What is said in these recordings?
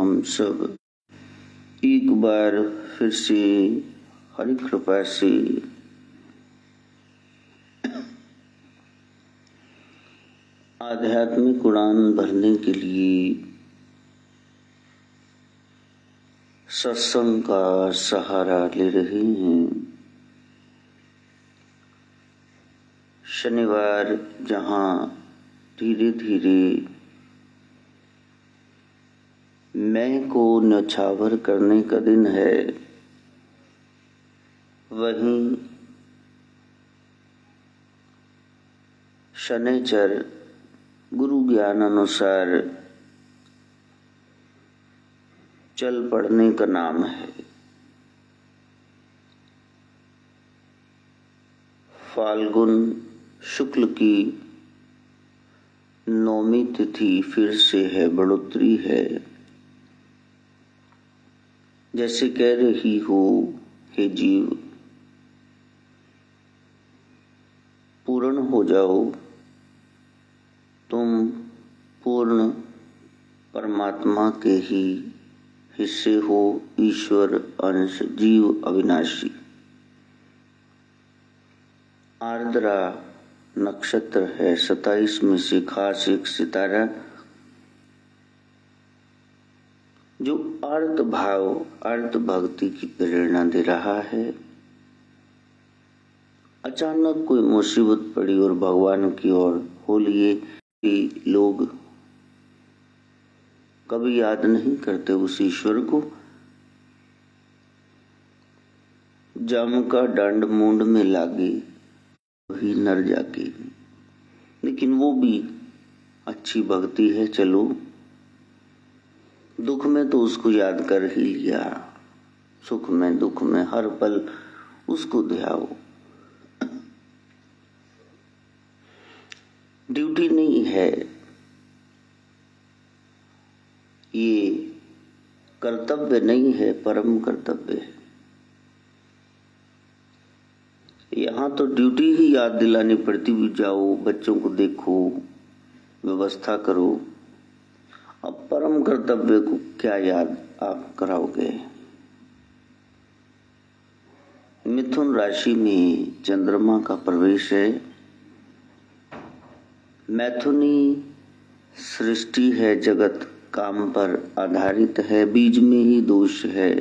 हम सब एक बार फिर से हरि कृपा से आध्यात्मिक उड़ान भरने के लिए सत्संग का सहारा ले रहे हैं। शनिवार जहाँ धीरे धीरे मैं को न्यौछावर करने का दिन है, वहीं शनिचर गुरु ज्ञान अनुसार चल पड़ने का नाम है। फाल्गुन शुक्ल की 9वीं तिथि फिर से है, बढ़ोतरी है। जैसे कह रही हो, हे जीव पूर्ण हो जाओ, तुम पूर्ण परमात्मा के ही हिस्से हो, ईश्वर अंश, जीव अविनाशी। आर्द्रा नक्षत्र है, 27 में से खास एक सितारा जो अर्थ भाव, अर्थ भक्ति की प्रेरणा दे रहा है। अचानक कोई मुसीबत पड़ी और भगवान की ओर हो लिए। लोग कभी याद नहीं करते उस ईश्वर को। जम का दंड मुंड में लागे वही नर जाके, लेकिन वो भी अच्छी भक्ति है। चलो, दुख में तो उसको याद कर ही लिया, सुख में दुख में हर पल उसको ध्याओ। ड्यूटी नहीं है, ये कर्तव्य नहीं है, परम कर्तव्य है। यहाँ तो ड्यूटी ही याद दिलानी पड़ती भी, जाओ बच्चों को देखो, व्यवस्था करो। अब परम कर्तव्य को क्या याद आप कराओगे। मिथुन राशि में चंद्रमा का प्रवेश है। मैथुनी सृष्टि है, जगत काम पर आधारित है, बीज में ही दोष है।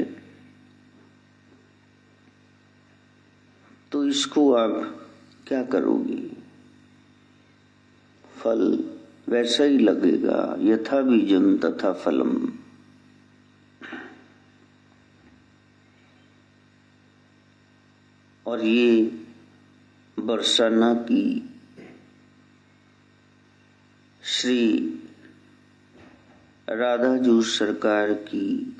तो इसको आप क्या करोगे, फल वैसा ही लगेगा। यथा बीजम तथा फलम। और ये बरसाना की श्री राधा जू सरकार की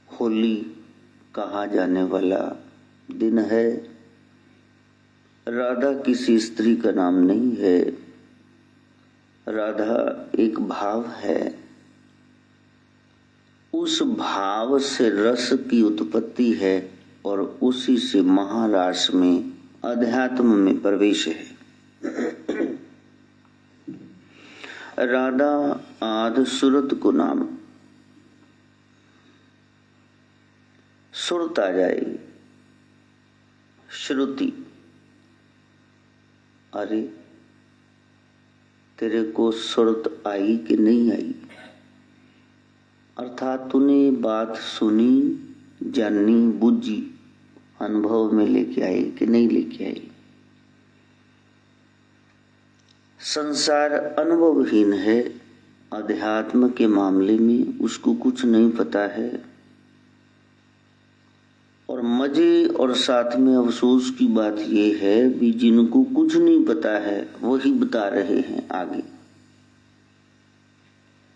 होली कहा जाने वाला दिन है। राधा किसी स्त्री का नाम नहीं है, राधा एक भाव है। उस भाव से रस की उत्पत्ति है और उसी से महारास में, अध्यात्म में प्रवेश है। राधा आद सुरत को नाम, सुरत आ जाए, श्रुति। अरे तेरे को सुरत आई कि नहीं आई, अर्थात तूने बात सुनी, जानी, बुझी, अनुभव में लेके आई कि नहीं लेके आई। संसार अनुभवहीन है, अध्यात्म के मामले में उसको कुछ नहीं पता है। और मजे और साथ में अफसोस की बात यह है भी, जिनको कुछ नहीं पता है वही बता रहे हैं आगे,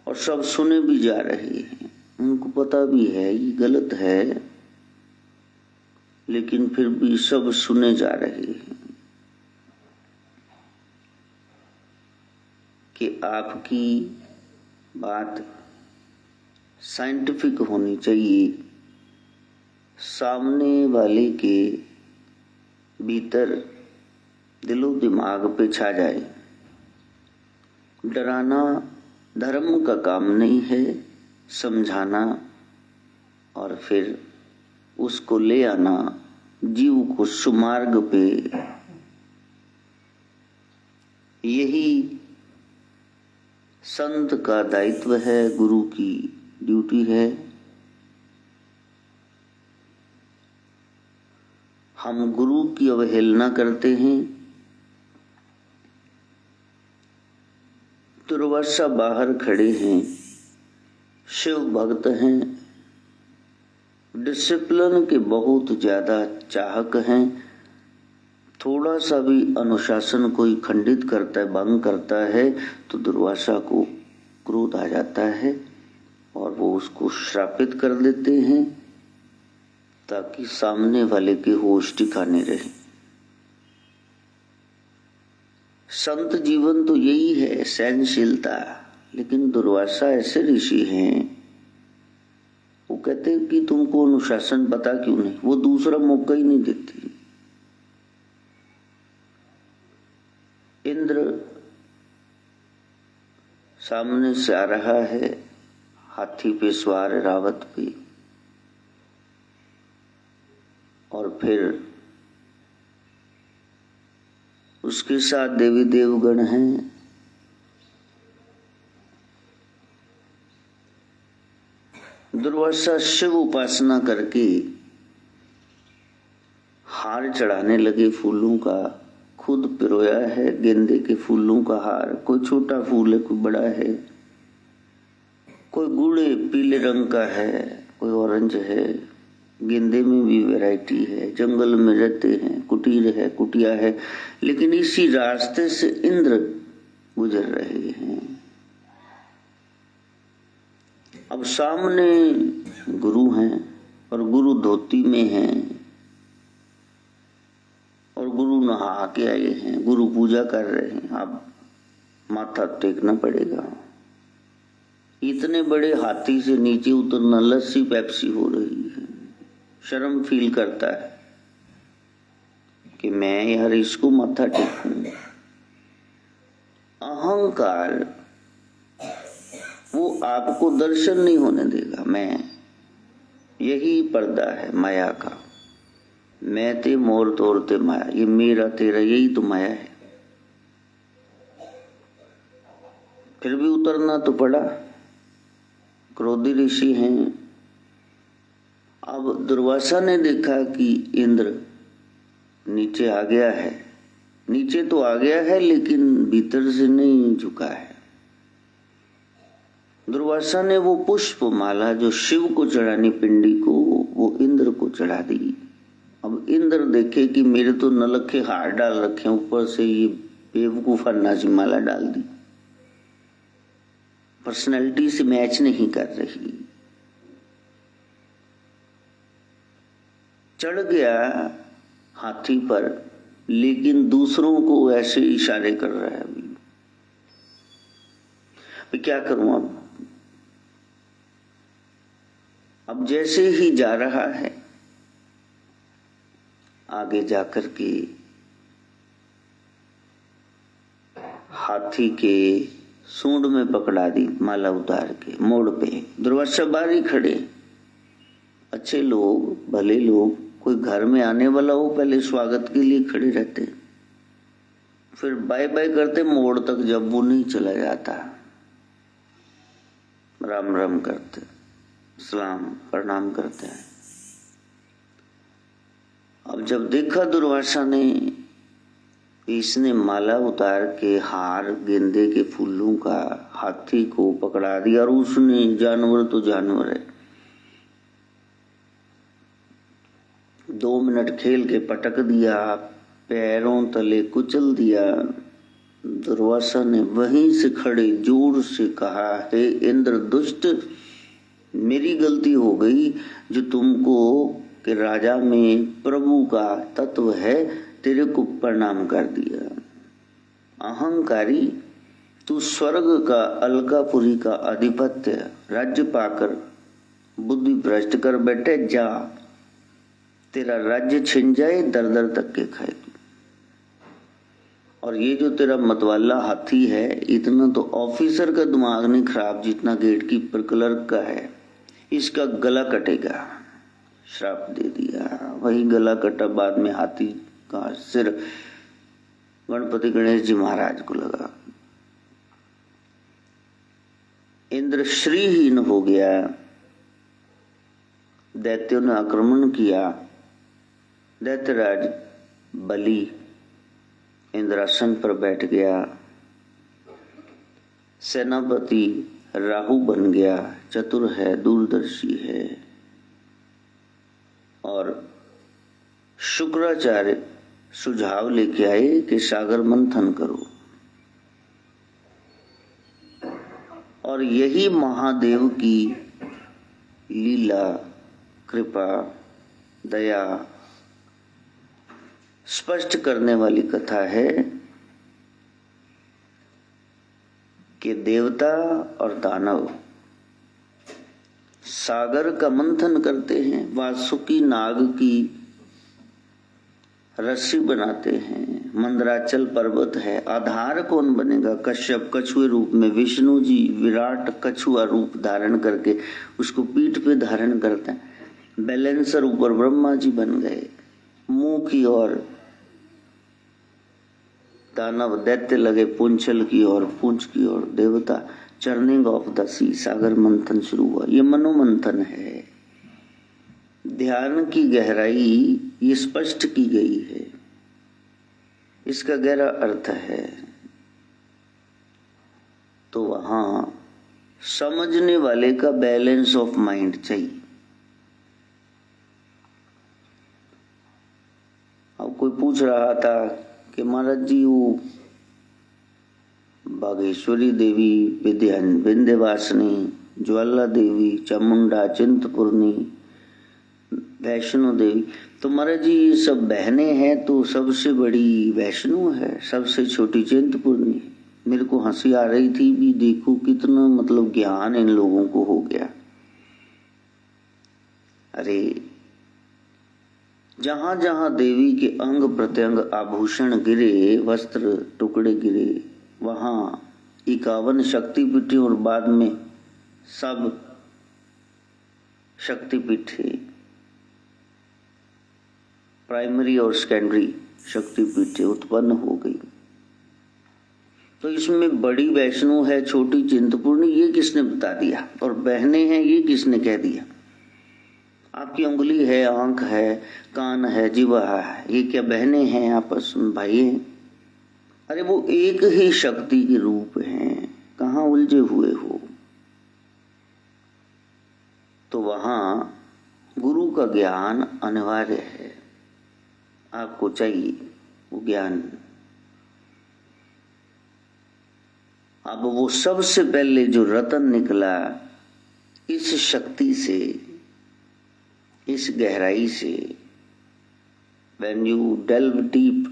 और सब सुने भी जा रहे हैं। उनको पता भी है ये गलत है, लेकिन फिर भी सब सुने जा रहे हैं कि आपकी बात साइंटिफिक होनी चाहिए, सामने वाले के भीतर दिलो दिमाग पे छा जाए। डराना धर्म का काम नहीं है समझाना और फिर उसको ले आना जीव को सुमार्ग पे। यही संत का दायित्व है, गुरु की ड्यूटी है। हम गुरु की अवहेलना करते हैं। दुर्वासा बाहर खड़े हैं, शिव भक्त हैं, डिसिप्लिन के बहुत ज्यादा चाहक हैं। थोड़ा सा भी अनुशासन कोई खंडित करता है, भंग करता है तो दुर्वासा को क्रोध आ जाता है और वो उसको श्रापित कर देते हैं ताकि सामने वाले के होश ठिकाने रहे। संत जीवन तो यही है, सहनशीलता। लेकिन दुर्वासा ऐसे ऋषि हैं, वो कहते हैं कि तुमको अनुशासन पता क्यों नहीं, वो दूसरा मौका ही नहीं देती। इंद्र सामने से आ रहा है, हाथी पे सवार रावत पे, और फिर उसके साथ देवी देवगण हैं। दुर्वासा शिव उपासना करके हार चढ़ाने लगे फूलों का। खुद पिरोया है गेंदे के फूलों का हार। कोई छोटा फूल है, कोई बड़ा है, कोई गूढ़े पीले रंग का है, कोई ऑरेंज है। गेंदे में भी वैरायटी है। जंगल में रहते हैं, कुटीर है, कुटिया है। लेकिन इसी रास्ते से इंद्र गुजर रहे हैं। अब सामने गुरु हैं और गुरु धोती में हैं और गुरु नहा के आए हैं, गुरु पूजा कर रहे हैं। अब माथा टेकना पड़ेगा। इतने बड़े हाथी से नीचे उतरना, लस्सी पेप्सी हो रही है, शर्म फील करता है कि मैं यार इसको माथा टेकूं। अहंकार वो आपको दर्शन नहीं होने देगा। मैं, यही पर्दा है माया का। मैं ते मोर तोड़ते माया, ये मेरा तेरा यही तो माया है। फिर भी उतरना तो पड़ा। क्रोधी ऋषि हैं। अब दुर्वासा ने देखा कि इंद्र नीचे आ गया है। नीचे तो आ गया है लेकिन भीतर से नहीं झुका है। दुर्वासा ने वो पुष्प माला जो शिव को चढ़ानी पिंडी को, वो इंद्र को चढ़ा दी। अब इंद्र देखे कि मेरे तो नलखे हार डाल रखे, ऊपर से ये बेवकूफ अन्नासी माला डाल दी, पर्सनैलिटी से मैच नहीं कर रही। चढ़ गया हाथी पर, लेकिन दूसरों को ऐसे इशारे कर रहा है। अभी क्या करूं? अब जैसे ही जा रहा है, आगे जाकर के हाथी के सूंड में पकड़ा दी माला उतार के। मोड़ पे दुर्वासा बारी खड़े, अच्छे लोग, भले लोग, कोई घर में आने वाला हो पहले स्वागत के लिए खड़े रहते, फिर बाय बाय करते मोड़ तक। जब वो नहीं चला जाता, राम राम करते, सलाम प्रणाम करते हैं। अब जब देखा दुर्वासा ने इसने माला उतार के हार गेंदे के फूलों का हाथी को पकड़ा दिया, और उसने, जानवर तो जानवर है, 2 मिनट खेल के पटक दिया, पैरों तले कुचल दिया। दुर्वासा ने वहीं से खड़े जोर से कहा, हे इंद्र दुष्ट, मेरी गलती हो गई जो तुमको कि राजा में प्रभु का तत्व है, तेरे को प्रणाम कर दिया। अहंकारी, तू स्वर्ग का अलकापुरी का अधिपत्य राज्य पाकर बुद्धि भ्रष्ट कर बैठे। जा, तेरा राज्य छिन जाए, दर दर तक के खाए। और ये जो तेरा मतवाला हाथी है, इतना तो ऑफिसर का दिमाग नहीं खराब जितना गेट कीपर क्लर्क का है, इसका गला कटेगा। श्राप दे दिया। वही गला कटा, बाद में हाथी का सिर गणपति गणेश जी महाराज को लगा। इंद्र श्रीहीन हो गया, दैत्यों ने आक्रमण किया। दैत्यराज बलि इंद्रासन पर बैठ गया, सेनापति राहु बन गया, चतुर है, दूरदर्शी है। और शुक्राचार्य सुझाव लेके आए कि सागर मंथन करो, और यही महादेव की लीला, कृपा, दया स्पष्ट करने वाली कथा है कि देवता और दानव सागर का मंथन करते हैं, वासुकी नाग की रस्सी बनाते हैं, मंदराचल पर्वत है, आधार कौन बनेगा? कश्यप कछुए रूप में, विष्णु जी विराट कछुआ रूप धारण करके उसको पीठ पे धारण करते हैं। बैलेंसर ऊपर ब्रह्मा जी बन गए, मुंह की ओर दानव दैत्य लगे, पूंछल की ओर, पूंछ की ओर देवता। चर्निंग ऑफ द सी, सागर मंथन शुरू हुआ। ये मनोमंथन है, ध्यान की गहराई ये स्पष्ट की गई है, इसका गहरा अर्थ है। तो वहां समझने वाले का बैलेंस ऑफ माइंड चाहिए। अब कोई पूछ रहा था कि महाराज जी वो बागेश्वरी देवी, विंध्यवासिनी, ज्वाला देवी, चामुंडा, चिंतपूर्णी, वैष्णो देवी, तो महाराज जी ये सब बहनें हैं, तो सबसे बड़ी वैष्णो है, सबसे छोटी चिंतपूर्णी। मेरे को हंसी आ रही थी भी, देखो कितना मतलब ज्ञान इन लोगों को हो गया। अरे जहां जहां देवी के अंग प्रत्यंग आभूषण गिरे, वस्त्र टुकड़े गिरे, वहां 51 शक्तिपीठे और बाद में सब शक्तिपीठे, प्राइमरी और सेकेंडरी शक्तिपीठे उत्पन्न हो गई। तो इसमें बड़ी वैष्णो है, छोटी चिंतपूर्णी, ये किसने बता दिया? और बहनें हैं, ये किसने कह दिया? आपकी उंगली है, आंख है, कान है, जीवा है, ये क्या बहनें हैं आपस में? भाई हैं। अरे वो एक ही शक्ति के रूप हैं, कहाँ उलझे हुए हो? तो वहां गुरु का ज्ञान अनिवार्य है, आपको चाहिए वो ज्ञान। अब वो सबसे पहले जो रतन निकला इस शक्ति से, इस गहराई से, when you delve deep,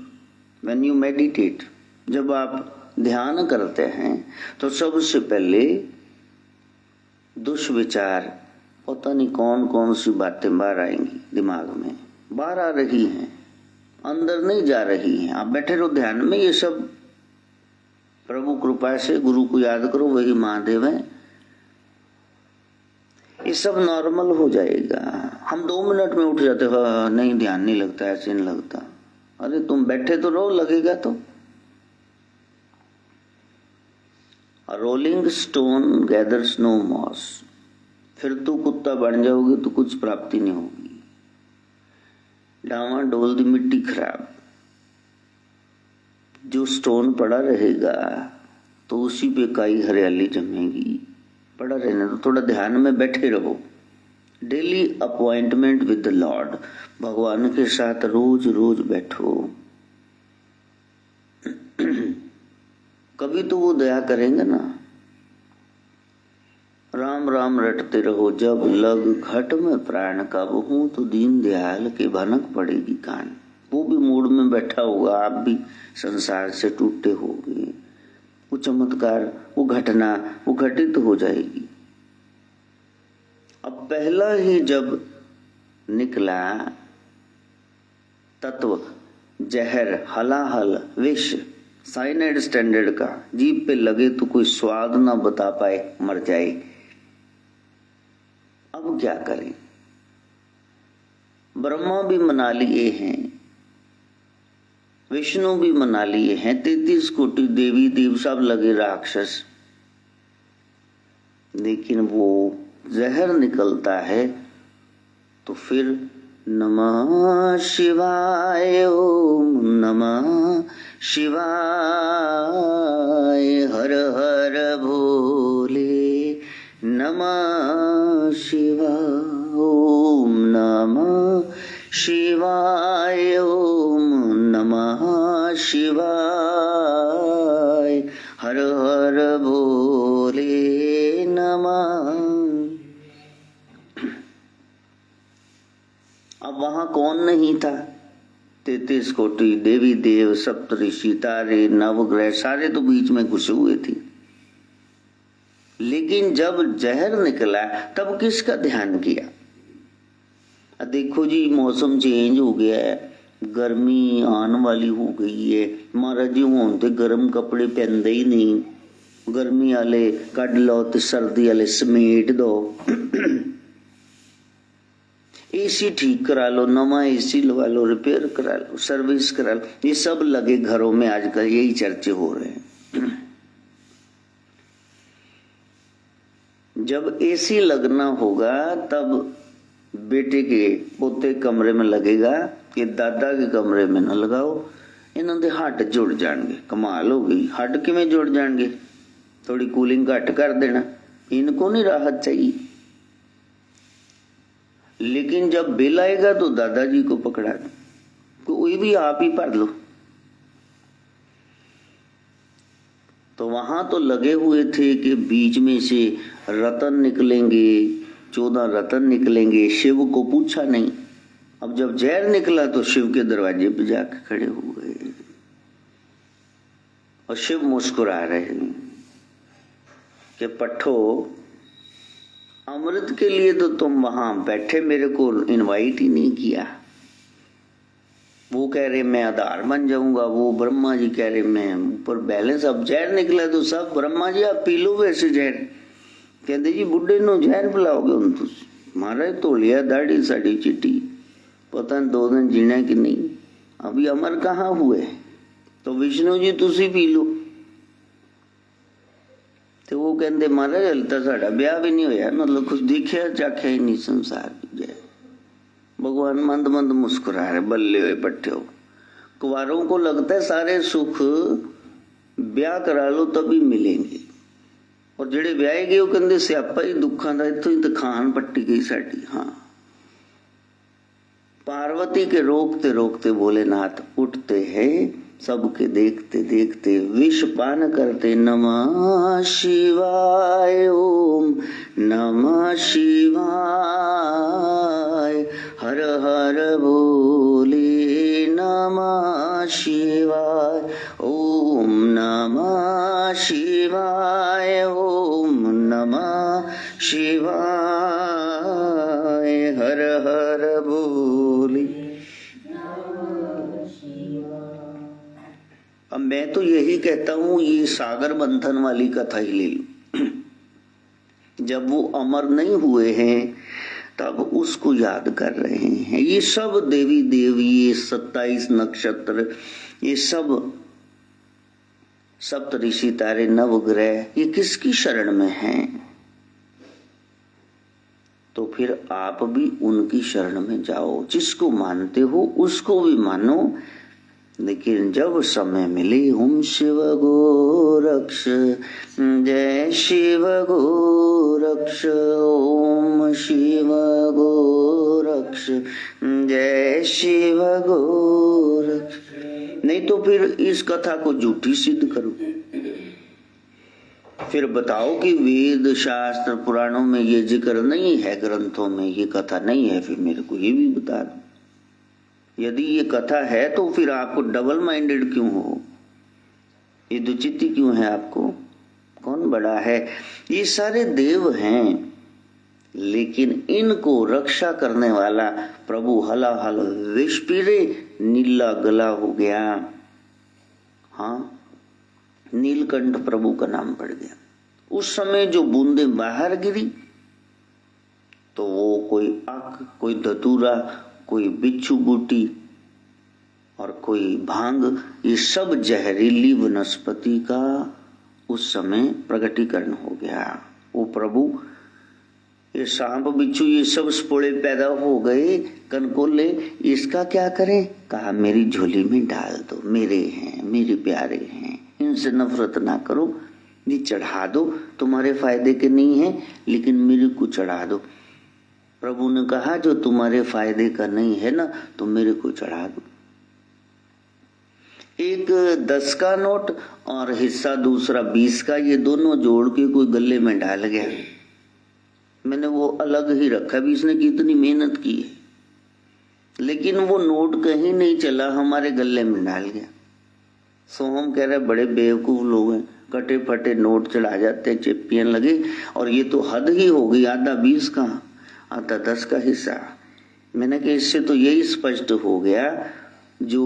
when you meditate, जब आप ध्यान करते हैं तो सबसे पहले दुष्विचार, पता नहीं कौन कौन सी बातें बाहर आएंगी दिमाग में, बाहर आ रही हैं, अंदर नहीं जा रही हैं। आप बैठे रहो ध्यान में, ये सब प्रभु कृपा से, गुरु को याद करो, वही महादेव है, ये सब नॉर्मल हो जाएगा। हम 2 मिनट में उठ जाते हो, नहीं ध्यान नहीं लगता, ऐसे नहीं लगता। अरे तुम बैठे तो रहो, लगेगा तो। Rolling stone gathers no moss, फिर तो कुत्ता बन जाओगे तो कुछ प्राप्ति नहीं होगी। डावा डोल दी मिट्टी खराब, जो स्टोन पड़ा रहेगा तो उसी पे काई हरियाली जमेगी। पड़ा रहने तो, थोड़ा ध्यान में बैठे रहो। Daily appointment with the Lord, भगवान के साथ रोज रोज बैठो। कभी तो वो दया करेंगे ना। राम राम रटते रहो, जब लग घट में प्राण कब हूं, तो दीन दयाल के भनक पड़ेगी कान। वो भी मूड में बैठा होगा, आप भी संसार से टूटे होगे। वो चमत्कार, वो घटना, वो घटित हो जाएगी। अब पहला ही जब निकला तत्व, जहर, हलाहल, विष, साइनाइड स्टैंडर्ड का, जीभ पे लगे तो कोई स्वाद ना बता पाए, मर जाए। अब क्या करें? ब्रह्मा भी मना लिए हैं, विष्णु भी मना लिए हैं, 33 कोटि देवी देव सब लगे राक्षस, लेकिन वो जहर निकलता है तो फिर नमः शिवाय, ओम नमः शिवाय, हर हर भोले नमः शिवाय, ओम नमः शिवाय, ओम नमः शिवाय, हर हर भोले नमः। अब वहां कौन नहीं था? 33 कोटि देवी देव, सप्तऋषि, तारे, नवग्रह सारे तो बीच में घुसे हुए थे। लेकिन जब जहर निकला तब किसका ध्यान किया? देखो जी, मौसम चेंज हो गया है, गर्मी आने वाली हो गई है, महाराज जी हुण ते गर्म कपड़े पहनते ही नहीं, गर्मी वाले कढ़ लो ते सर्दी वाले समेट दो, एसी ठीक करा लो, नवा एसी लगा लो, रिपेयर करा लो, सर्विस करा लो, ये सब लगे घरों में आजकल, यही चर्चे हो रहे हैं। जब एसी लगना होगा तब बेटे के पोते कमरे में लगेगा, ये दादा के कमरे में न लगाओ, इन्होंने हट जुड़ जाएंगे। कमाल हो गई, हट किवें जुड़ जाएंगे? थोड़ी कूलिंग घट कर देना, इनको नहीं राहत चाहिए। लेकिन जब बिल आएगा तो दादाजी को पकड़ा दो, कोई भी आप ही भर लो। तो वहां तो लगे हुए थे कि बीच में से रतन निकलेंगे, 14 रतन निकलेंगे, शिव को पूछा नहीं। अब जब जहर निकला तो शिव के दरवाजे पे जाकर खड़े हो गए और शिव मुस्कुरा रहे हैं कि पट्ठो, अमृत के लिए तो तुम वहां बैठे, मेरे को इनवाइट ही नहीं किया। वो कह रहे मैं आधार बन जाऊंगा, वो ब्रह्मा जी कह रहे मैं ऊपर बैलेंस। अब जहर निकला तो सब ब्रह्मा जी आप पी लो वैसे जहर, कहते जी बुढ़े नो जहर पिलाओगे हम तुम? महाराज धोलिया दाढ़ी साड़ी चिट्टी, पता नहीं 2 दिन जीना कि नहीं, अभी अमर कहाँ हुए? तो विष्णु जी तुसी पी लो। तो वो कहते महाराज हल तो साडा ब्याह भी नहीं होया, मतलब कुछ दिखिया चाख्या ही नहीं संसार जय। भगवान मंद मंद मुस्कुरा रहे, बल्ले हुए पट्टे हो। कुंवारों को लगता है सारे सुख ब्याह करा लो तभी मिलेंगे, और जेड़े ब्याहे गए वो कहते स्यापा ही दुखा था, इतों ही तो खान पट्टी गई साडी। हाँ, पार्वती के रोकते रोकते भोलेनाथ उठते हैं, सबके देखते देखते विष पान करते। नमः शिवाय, ओम नमः शिवाय, हर हर भोले नमः शिवाय, ओम नमः शिवाय, ओम नमः शिवाय, हर हर भोले। अब मैं तो यही कहता हूं, ये सागर मंथन वाली कथा ही ले लो। जब वो अमर नहीं हुए हैं तब उसको याद कर रहे हैं। ये सब देवी देवी, ये 27 नक्षत्र, ये सब सप्तऋषि, तारे, नवग्रह, ये किसकी शरण में हैं? तो फिर आप भी उनकी शरण में जाओ। जिसको मानते हो उसको भी मानो, लेकिन जब समय मिले ओम शिव गोरक्ष, जय शिव गोरक्ष, ओम शिव गोरक्ष, जय शिव गोरक्ष। नहीं तो फिर इस कथा को झूठी सिद्ध करो, फिर बताओ कि वेद शास्त्र पुराणों में ये जिक्र नहीं है, ग्रंथों में ये कथा नहीं है, फिर मेरे को ये भी बता दो। यदि ये कथा है तो फिर आपको डबल माइंडेड क्यों हो? ये दुचित्ती क्यों है आपको? कौन बड़ा है? ये सारे देव हैं, लेकिन इनको रक्षा करने वाला प्रभु हलाहल विष पी रे, नीला गला हो गया। हाँ, नीलकंठ प्रभु का नाम पड़ गया। उस समय जो बूंदें बाहर गिरी तो वो कोई अक, कोई धतूरा, कोई बिच्छू बूटी और कोई भांग, ये सब जहरीली वनस्पति का उस समय प्रकटीकरण हो गया। वो प्रभु ये सांप बिच्छू ये सब स्पोड़े पैदा हो गए, कनकोले, इसका क्या करें? कहा मेरी झोली में डाल दो, मेरे हैं, मेरे प्यारे हैं, इनसे नफरत ना करो, ये चढ़ा दो, तुम्हारे फायदे के नहीं है लेकिन मेरे को चढ़ा दो। प्रभु ने कहा जो तुम्हारे फायदे का नहीं है ना तो मेरे को चढ़ा दो। एक 10 का नोट और हिस्सा दूसरा 20 का, ये दोनों जोड़ के कोई गले में डाल गया। मैंने वो अलग ही रखा भी, इसने कितनी मेहनत की है, लेकिन वो नोट कहीं नहीं चला, हमारे गले में डाल गया। सो हम कह रहे बड़े बेवकूफ लोग हैं, कटे फटे नोट चढ़ा जाते, चिप्पियां लगे, और ये तो हद ही हो गई, आधा 20 का आधा 10 का हिस्सा। मैंने कहा इससे तो यही स्पष्ट हो गया जो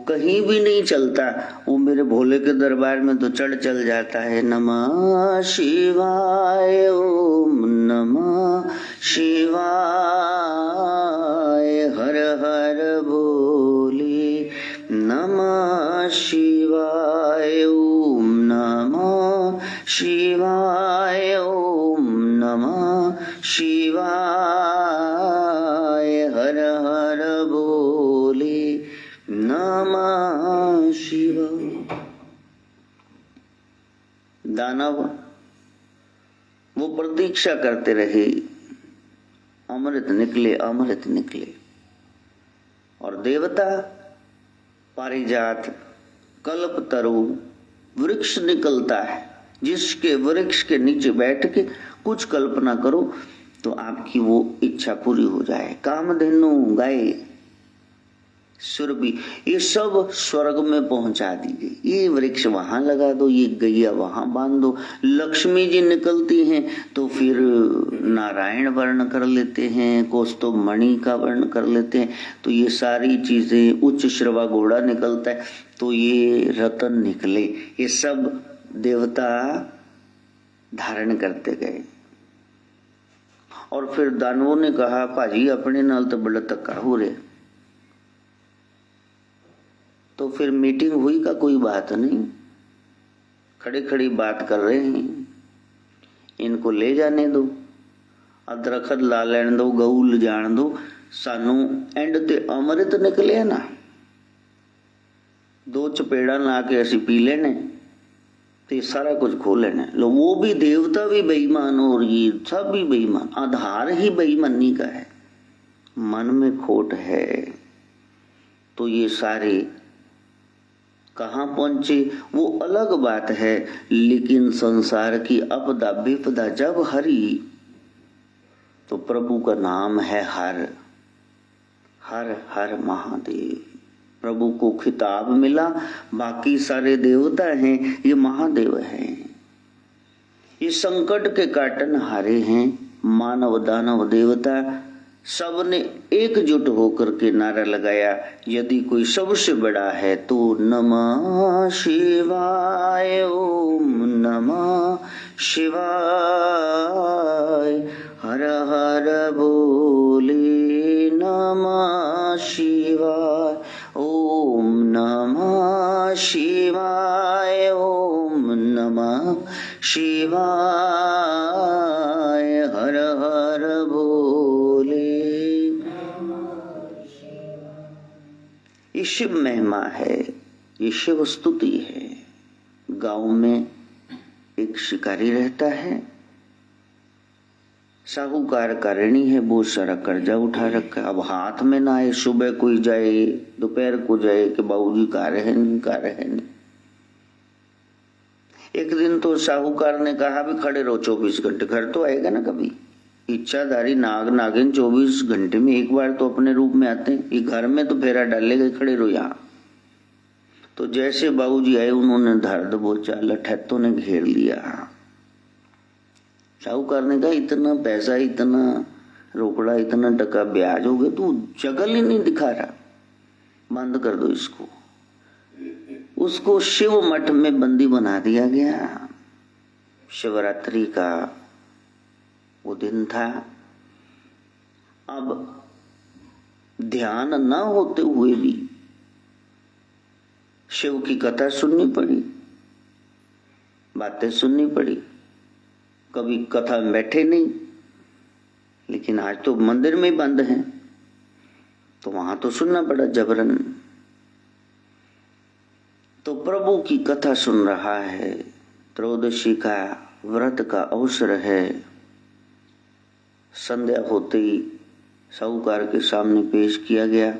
कहीं भी नहीं चलता वो मेरे भोले के दरबार में तो चल जाता है। नमः शिवाय, ओम नमः शिवाय, हर हर भोले, नमः शिवाय, ओम नमः शिवाय, ओम नमः शिवाय, हर हर भोले, नमः शिवाय। दानव वो प्रतीक्षा करते रहे, अमृत निकले, अमृत निकले। और देवता पारिजात, कल्पतरु वृक्ष निकलता है, जिसके वृक्ष के नीचे बैठ के कुछ कल्पना करो तो आपकी वो इच्छा पूरी हो जाए। कामधेनु, गाय, सुरभि, ये सब स्वर्ग में पहुंचा दी गई। ये वृक्ष वहां लगा दो, ये गैया वहां बांध दो। लक्ष्मी जी निकलती हैं तो फिर नारायण वर्ण कर लेते हैं, कौस्तुभ मणि का वर्ण कर लेते हैं, तो ये सारी चीजें, उच्च श्रवा घोड़ा निकलता है तो ये रतन निकले। ये सब देवता धारण करते गए। और फिर दानवों ने कहा भाजी अपने नाल तो बड़ा धक्का हो रहे, तो फिर मीटिंग हुई का कोई बात नहीं, खड़ी खड़ी बात कर रहे हैं, इनको ले जाने दो, अदरखत ला लेने दो, गऊ ले जान दो, सानू एंड ते अमृत निकले ना, 2 चपेड़ा ला के असी पी लेने ते सारा कुछ खो लेने। लो वो भी देवता भी बेईमान और ये सब भी बेईमान, आधार ही बेईमानी का है, मन में खोट है। तो ये सारे कहाँ पहुंचे वो अलग बात है, लेकिन संसार की अपदा विपदा जब हरी तो प्रभु का नाम है हर हर हर महादेव। प्रभु को खिताब मिला, बाकी सारे देवता हैं, ये महादेव हैं, ये संकट के काटन हारे हैं। मानव दानव देवता सबने एकजुट होकर के नारा लगाया, यदि कोई सबसे बड़ा है तो नमः शिवाय, ओम नमः शिवाय, हर हर भोले, नमः शिवाय, ओम नमः शिवाय, ओम नमः शिवाय, हर हर भोले। ये शिव महिमा है, ये शिव स्तुति है। गांव में एक शिकारी रहता है, साहूकार का ऋणी है, बहुत सारा कर्जा उठा रखा है। अब हाथ में ना आए, सुबह कोई जाए, दोपहर को जाए कि बाबूजी का रहे नहीं, का रहे नहीं। एक दिन तो साहूकार ने कहा भी खड़े रहो 24 घंटे, घर तो आएगा ना कभी। इच्छाधारी नाग नागिन 24 घंटे में एक बार तो अपने रूप में आते हैं, ये घर में तो फेरा डालेगा, खड़े रहो यहाँ। तो जैसे बाबूजी आए उन्होंने धर दबोचा, लठैतों ने घेर लिया। साहूकार ने कहा इतना पैसा, इतना रोकड़ा, इतना टका ब्याज हो गया, तू जगल ही नहीं दिखा रहा, बंद कर दो इसको। उसको शिव मठ में बंदी बना दिया गया। शिवरात्रि का वो दिन था। अब ध्यान न होते हुए भी शिव की कथा सुननी पड़ी, बातें सुननी पड़ी। कभी कथा में बैठे नहीं, लेकिन आज तो मंदिर में बंद हैं, तो वहां तो सुनना पड़ा जबरन। तो प्रभु की कथा सुन रहा है। त्रयोदशी का व्रत का अवसर है। संध्या होते ही साहूकार के सामने पेश किया गया।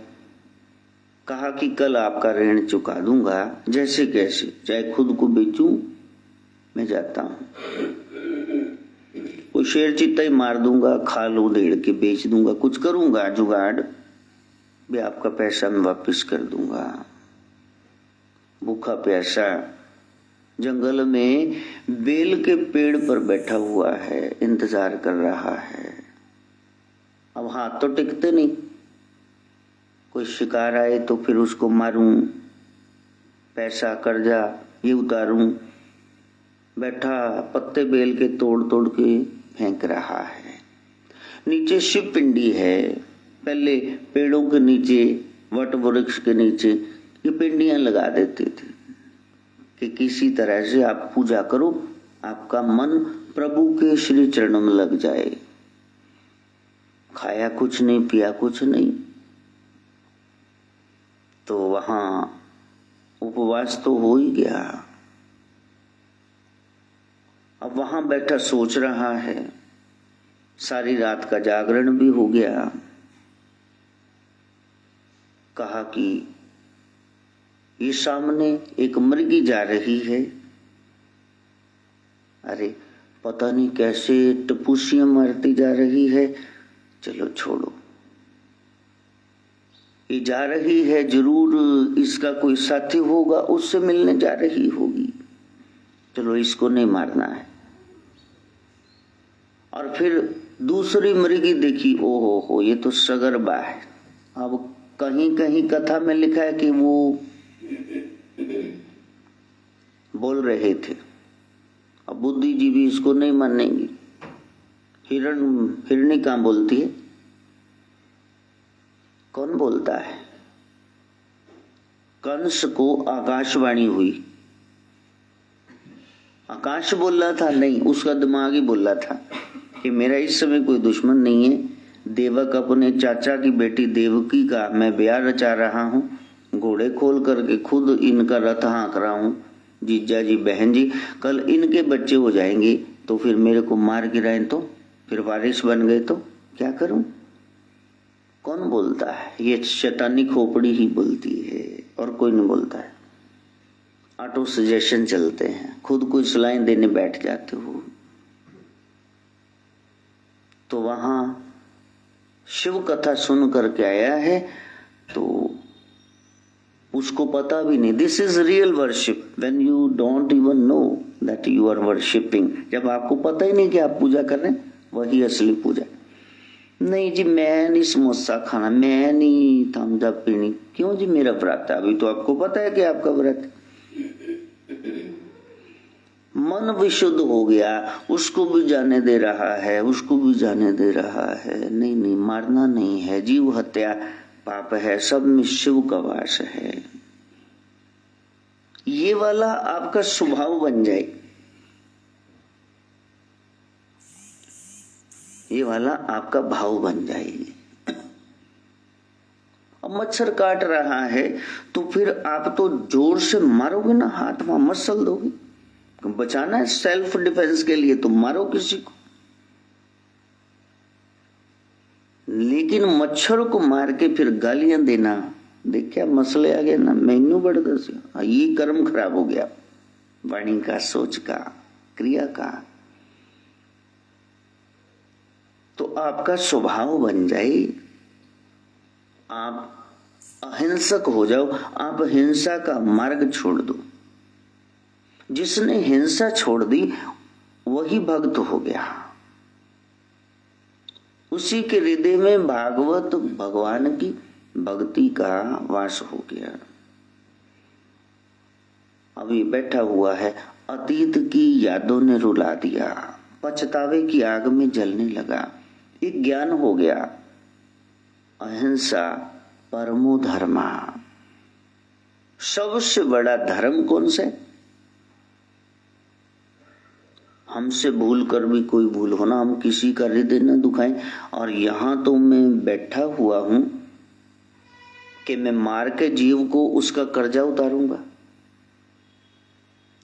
कहा कि कल आपका ऋण चुका दूंगा, जैसे कैसे, चाहे खुद को बेचूं, मैं जाता हूं। कोई शेर चीता ही मार दूंगा, खाल उधेड़ के बेच दूंगा, कुछ करूंगा जुगाड़, भी आपका पैसा मैं वापस कर दूंगा। भूखा प्यासा जंगल में बेल के पेड़ पर बैठा हुआ है, इंतजार कर रहा है। अब हाथ तो टिकते नहीं, कोई शिकार आए तो फिर उसको मारूं, पैसा कर्जा ये उतारूं। बैठा पत्ते बेल के तोड़ तोड़ के फेंक रहा है। नीचे शिव पिंडी है। पहले पेड़ों के नीचे, वट वृक्ष के नीचे ये पिंडियां लगा देते थे कि किसी तरह से आप पूजा करो, आपका मन प्रभु के श्री चरणों में लग जाए। खाया कुछ नहीं, पिया कुछ नहीं, तो वहां उपवास तो हो ही गया। अब वहां बैठा सोच रहा है। सारी रात का जागरण भी हो गया। कहा कि ये सामने एक मृगी जा रही है। अरे पता नहीं कैसे टपूसियां मारती जा रही है, चलो छोड़ो, ये जा रही है, जरूर इसका कोई साथी होगा, उससे मिलने जा रही होगी, चलो इसको नहीं मारना है। और फिर दूसरी मृगी देखी, ओहो हो, ये तो सगर्भा है। अब कहीं कहीं कथा में लिखा है कि वो बोल रहे थे, अब बुद्धिजीवी इसको नहीं मानेंगे। हिरणी कहाँ बोलती है? कौन बोलता है? कंस को आकाशवाणी हुई। आकाश बोल रहा था? नहीं, उसका दिमाग ही बोल रहा था कि मेरा इस समय कोई दुश्मन नहीं है। देवक अपने चाचा की बेटी देवकी का मैं ब्याह रचा रहा हूँ, घोड़े खोल करके खुद इनका रथ हाँक रहा हूँ। जीजा जी, बहन जी, कल इनके बच्चे हो जाएंगे तो फिर मेरे को मार गिराए तो, फिर वारिस बन गए तो क्या करूं? कौन बोलता है? ये शैतानी खोपड़ी ही बोलती है, और कोई नहीं बोलता है। ऑटो सजेशन चलते हैं, खुद को सलाहें देने बैठ जाते हो। तो वहां शिव कथा सुन करके आया है, तो उसको पता भी नहीं। This is real worship when you don't even know that you are worshipping. जब आपको पता ही नहीं कि आप पूजा कर रहे हैं, वही असली पूजा। नहीं जी, मैं नहीं समोसा खाना, मैं नहीं थम्स अप पीनी। क्यों जी? मेरा व्रत है। अभी तो आपको पता है कि आपका व्रत। मन विशुद्ध हो गया, उसको भी जाने दे रहा है, उसको भी जाने दे रहा है। नहीं नहीं, मारना नहीं है, जीव हत्या पाप है, सब में शिव का वास है। ये वाला आपका स्वभाव बन जाए, ये वाला आपका भाव बन जाए। अब मच्छर काट रहा है तो फिर आप तो जोर से मारोगे ना, हाथ में मसल दोगे। बचाना है सेल्फ डिफेंस के लिए तो मारो किसी को, लेकिन मच्छर को मार के फिर गालियां देना, देख क्या मसले आ गए ना। मैनू बढ़ दस, ये कर्म खराब हो गया, वाणी का, सोच का, क्रिया का। तो आपका स्वभाव बन जाए, आप अहिंसक हो जाओ, आप हिंसा का मार्ग छोड़ दो। जिसने हिंसा छोड़ दी वही भक्त हो गया, उसी के हृदय में भागवत भगवान की भक्ति का वास हो गया। अभी बैठा हुआ है, अतीत की यादों ने रुला दिया, पछतावे की आग में जलने लगा। एक ज्ञान हो गया, अहिंसा परमो धर्मा। सबसे बड़ा धर्म कौन सा है? हमसे भूल कर भी कोई भूल होना, हम किसी का हृदय न दुखाएं। और यहां तो मैं बैठा हुआ हूं कि मैं मार के जीव को उसका कर्जा उतारूंगा,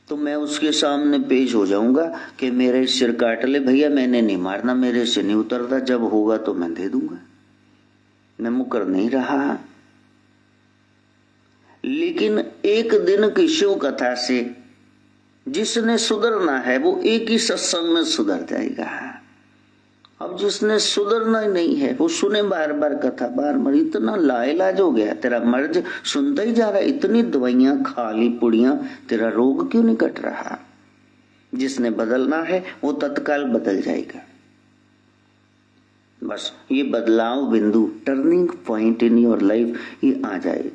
तो मैं उसके सामने पेश हो जाऊंगा कि मेरे सिर काट ले भैया, मैंने नहीं मारना, मेरे से नहीं उतरता, जब होगा तो मैं दे दूंगा। मैं मुकर नहीं रहा। लेकिन एक दिन की शिव कथा से जिसने सुधरना है वो एक ही सत्संग में सुधर जाएगा। अब जिसने सुधरना ही नहीं है वो सुने बार बार कथा, बार बार, इतना लाइलाज हो गया, तेरा मर्ज सुनता ही जा रहा है, इतनी दवाइयां खा ली पुड़ियां, तेरा रोग क्यों नहीं कट रहा? जिसने बदलना है वो तत्काल बदल जाएगा। बस ये बदलाव बिंदु, turning point in your life ये आ जाए।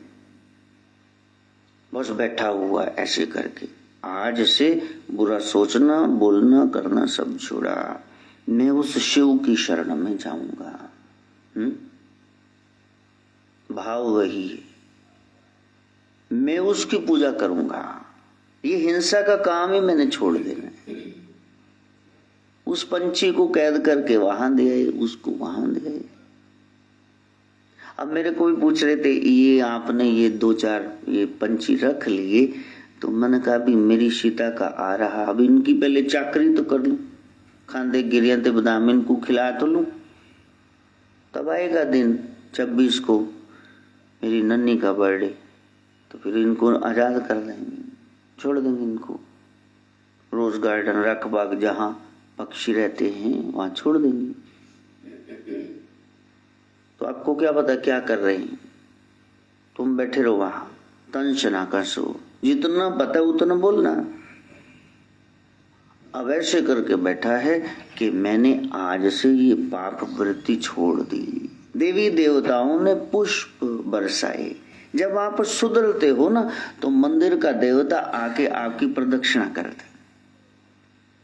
बस बैठा हुआ ऐसे करके आज से बुरा सोचना, बोलना, करना सब छोड़ा, मैं उस शिव की शरण में जाऊंगा। भाव वही है, मैं उसकी पूजा करूंगा। ये हिंसा का काम ही मैंने छोड़ देना है। उस पंछी को कैद करके वहां दे आए, उसको वहां दे आए। अब मेरे को भी पूछ रहे थे, ये आपने ये 2-4 ये पंछी रख लिए, तो मैंने कहा अभी मेरी सीता का आ रहा, अब इनकी पहले चाकरी तो कर लूं, खांदे गिरिया ते बादाम इनको खिला तो लूं, तब आएगा दिन 26 को मेरी नन्ही का बर्थडे, तो फिर इनको आजाद कर देंगे, छोड़ देंगे इनको रोज गार्डन, रख बाग जहां पक्षी रहते हैं वहां छोड़ देंगे। तो आपको क्या पता क्या कर रहे हैं, तुम बैठे रहो वहां, तंश ना कसो, जितना पता उतना बोलना। अब ऐसे करके बैठा है कि मैंने आज से ये पाप वृत्ति छोड़ दी। देवी देवताओं ने पुष्प बरसाए। जब आप सुधरते हो ना तो मंदिर का देवता आके आपकी प्रदक्षिणा करता।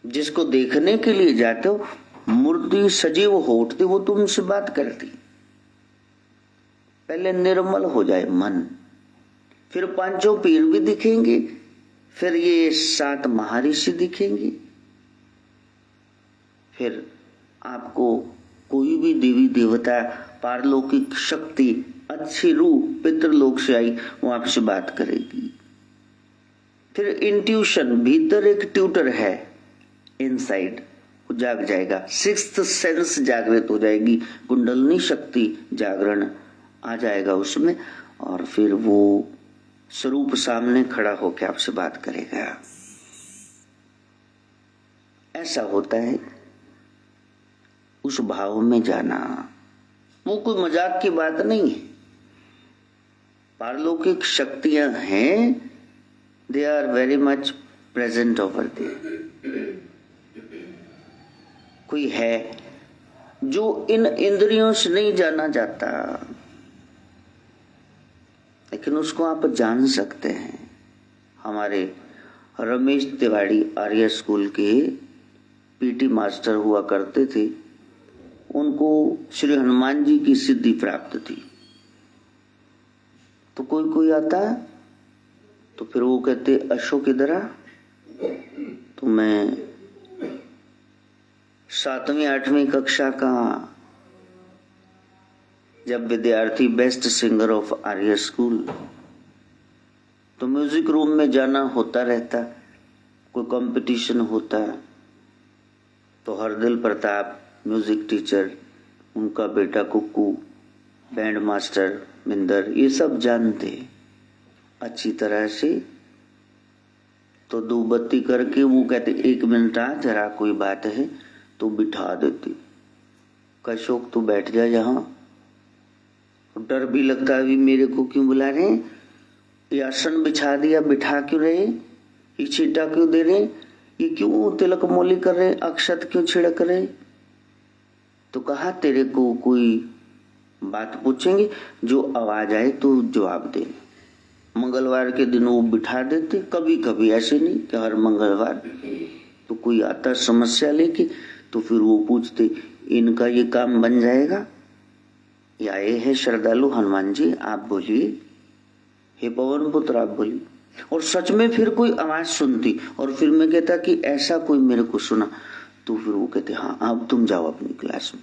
जिसको देखने के लिए जाते हो मूर्ति सजीव हो उठती, वो तुमसे बात करती। पहले निर्मल हो जाए मन, फिर 5 पीर भी दिखेंगे, फिर ये 7 महर्षि दिखेंगे, फिर आपको कोई भी देवी देवता, पारलौकिक शक्ति, अच्छी रूह पितृलोक से आई, वो आपसे बात करेगी। फिर इंट्यूशन, भीतर एक ट्यूटर है इनसाइड, वो जाग जाएगा, 6th सेंस जागृत हो जाएगी, कुंडलनी शक्ति जागरण आ जाएगा उसमें, और फिर वो स्वरूप सामने खड़ा होकर आपसे बात करेगा। ऐसा होता है उस भाव में जाना। वो कोई मजाक की बात नहीं है। पारलौकिक शक्तियां हैं, they are very much present over there. कोई है जो इन इंद्रियों से नहीं जाना जाता, लेकिन उसको आप जान सकते हैं। हमारे रमेश तिवारी आर्य स्कूल के पीटी मास्टर हुआ करते थे, उनको श्री हनुमान जी की सिद्धि प्राप्त थी। तो कोई कोई आता तो फिर वो कहते अशोक इधर आ। तो मैं 7वीं 8वीं कक्षा का जब विद्यार्थी, best singer of Arya school, तो म्यूजिक रूम में जाना होता रहता, कोई कंपटीशन होता, तो हरदिल प्रताप म्यूजिक टीचर, उनका बेटा कुक्कू, बैंड मास्टर मिंदर, ये सब जानते अच्छी तरह से। तो दो बत्ती करके वो कहते 1 मिनट आ, जरा कोई बात है, तो बिठा देती। अशोक तू बैठ जा यहाँ। डर भी लगता है, अभी मेरे को क्यों बुला रहे हैं, ये आसन बिछा दिया, बिठा क्यों रहे, ये छींटा क्यों दे रहे, ये क्यों तिलक मोली कर रहे, अक्षत क्यों छिड़क रहे। तो कहा तेरे को कोई बात पूछेंगे, जो आवाज आए तो जवाब दे। मंगलवार के दिन वो बिठा देते, कभी कभी, ऐसे नहीं कि हर मंगलवार। तो कोई आता समस्या लेके तो फिर वो पूछते इनका ये काम बन जाएगा। ये आए हैं श्रद्धालु हनुमान जी, आप बोलिए, हे पवन पुत्र आप बोलिए। और सच में फिर कोई आवाज सुनती और फिर मैं कहता कि ऐसा कोई मेरे को सुना, तो फिर वो कहते हाँ अब तुम जाओ अपनी क्लास में।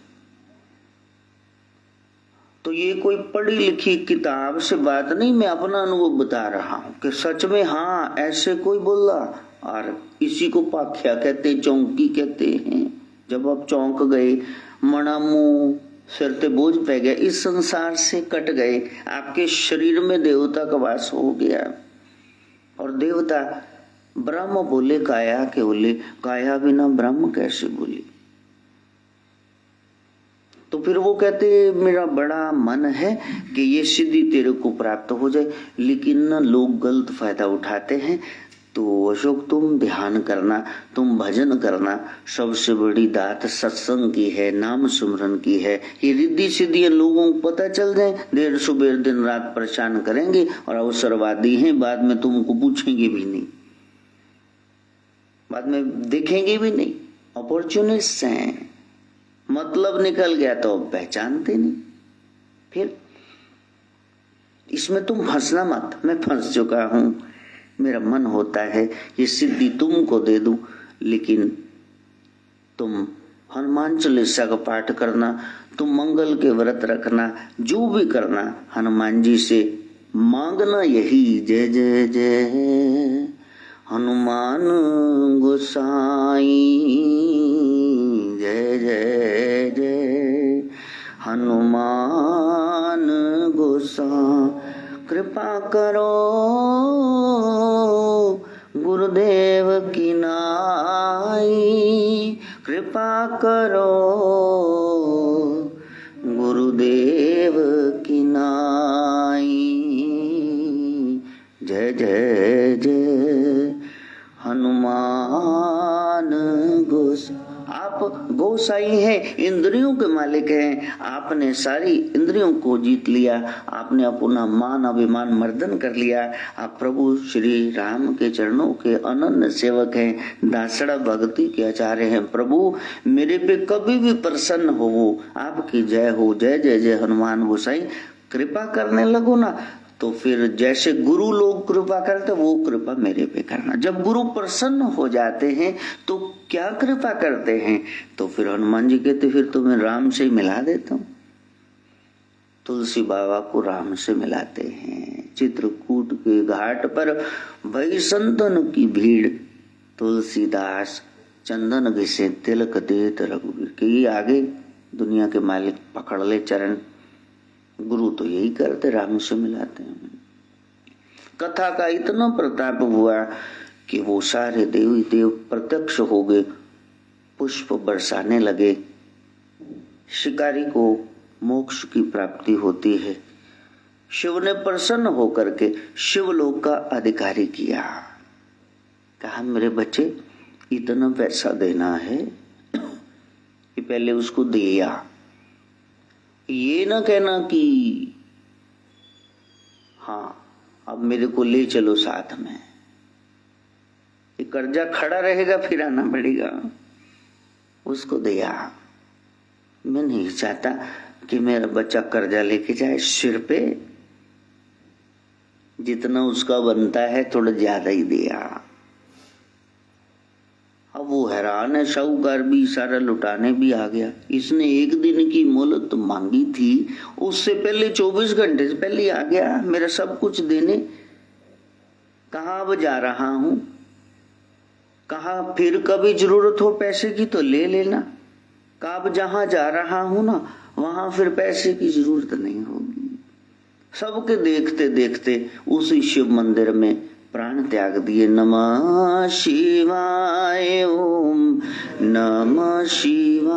तो ये कोई पढ़ी लिखी किताब से बात नहीं, मैं अपना अनुभव बता रहा हूं कि सच में हाँ ऐसे कोई बोला। और इसी को पाख्या कहते, चौंकी कहते हैं। जब आप चौंक गए, मणा मुंह सिर ते बोझ पै गया, इस संसार से कट गए, आपके शरीर में देवता का वास हो गया। और देवता ब्रह्म बोले काया के बोले, काया बिना ब्रह्म कैसे बोले। तो फिर वो कहते मेरा बड़ा मन है कि ये सिद्धि तेरे को प्राप्त हो जाए, लेकिन न लोग गलत फायदा उठाते हैं। तो अशोक तुम ध्यान करना, तुम भजन करना, सबसे बड़ी दात सत्संग की है, नाम सुमरन की है। ये रिद्धि सिद्धि लोगों को पता चल जाए, देर सुबह दिन रात परेशान करेंगे और अवसरवादी हैं, बाद में तुमको पूछेंगे भी नहीं, बाद में देखेंगे भी नहीं, अपॉर्चुनिस्ट हैं। मतलब निकल गया तो पहचानते नहीं। फिर इसमें तुम फंसना मत, मैं फंस चुका हूं। मेरा मन होता है ये सिद्धि तुमको दे दूं, लेकिन तुम हनुमान चालीसा का पाठ करना, तुम मंगल के व्रत रखना, जो भी करना हनुमान जी से मांगना यही, जय जय जय हनुमान गोसाई, जय जय जय हनुमान गोसाई। कृपा करो गुरुदेव की नाई, कृपा करो गुरुदेव की नाई, जय जय जय हनुमान गोसाई। आप गोसाई हैं, इंद्रियों के मालिक हैं। आपने सारी इंद्रियों को जीत लिया, आपने अपना मान अभिमान मर्दन कर लिया। आप प्रभु श्री राम के चरणों के अनन्य सेवक हैं, दासड़ा भक्ति के आचार्य हैं। प्रभु मेरे पे कभी भी प्रसन्न हो, आपकी जय हो, जय जय जय हनुमान गोसाई। कृपा करने लगो ना, तो फिर जैसे गुरु लोग कृपा करते वो कृपा मेरे पे करना। जब गुरु प्रसन्न हो जाते हैं तो क्या कृपा करते हैं, तो फिर हनुमान जी कहते फिर तो मैं राम से मिला देता हूँ। तुलसी बाबा को राम से मिलाते हैं। चित्रकूट के घाट पर भई संतन की भीड़, तुलसीदास चंदन घिसे तिलक देत रघुवीर। के ये आगे दुनिया के मालिक पकड़ ले चरण, गुरु तो यही करते, राम से मिलाते हैं। कथा का इतना प्रताप हुआ कि वो सारे देवी देव प्रत्यक्ष हो गए, पुष्प बरसाने लगे। शिकारी को मोक्ष की प्राप्ति होती है। शिव ने प्रसन्न होकर के शिवलोक का अधिकारी किया। कहा मेरे बच्चे इतना पैसा देना है कि पहले उसको दिया, ये ना कहना कि हाँ अब मेरे को ले चलो साथ में। ये कर्जा खड़ा रहेगा फिर आना पड़ेगा। उसको दिया। मैं नहीं चाहता कि मेरा बच्चा कर्जा लेके जाए सिर पे, जितना उसका बनता है थोड़ा ज्यादा ही दिया। अब वो हैरान है, साहूकार भी सारा लुटाने भी आ गया। इसने एक दिन की मोहलत मांगी थी, उससे पहले 24 घंटे से पहले आ गया मेरा सब कुछ देने। कहाँ अब जा रहा हूं, कहा फिर कभी जरूरत हो पैसे की तो ले लेना। कहा अब जहां जा रहा हूं ना वहां फिर पैसे की जरूरत नहीं होगी। सबके देखते देखते उसी शिव मंदिर में प्राण त्याग दिए। नमः शिवाय ओम नमः शिवाय,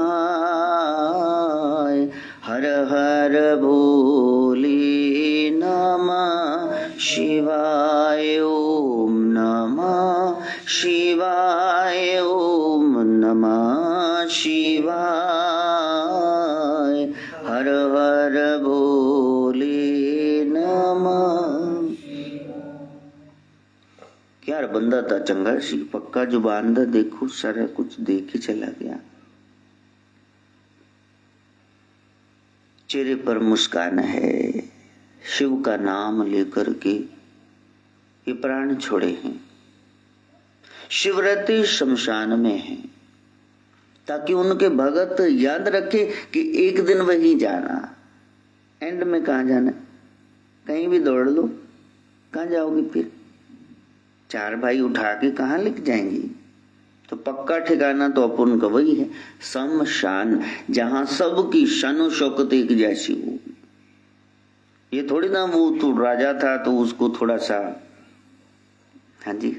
हर हर भोले नमः शिवाय ओम नमः शिवाय ओम नमः शिवाय, हर हर भोले नमः। बंदा था चंगा सी, पक्का जुबान दा, देखो सारा कुछ देख ही चला गया। चेहरे पर मुस्कान है, शिव का नाम लेकर के ये प्राण छोड़े हैं। शिव रहते शमशान में हैं, ताकि उनके भगत याद रखे कि एक दिन वही जाना। एंड में कहाँ जाना? कहीं भी दौड़ लो, कहाँ जाओगे फिर? चार भाई उठा के कहाँ लेके जाएंगे? तो पक्का ठिकाना तो अपन का वही है, शमशान, जहां सबकी शानो शौकत एक जैसी हो। ये थोड़ी ना वो तो राजा था तो उसको थोड़ा सा, हाँ जी,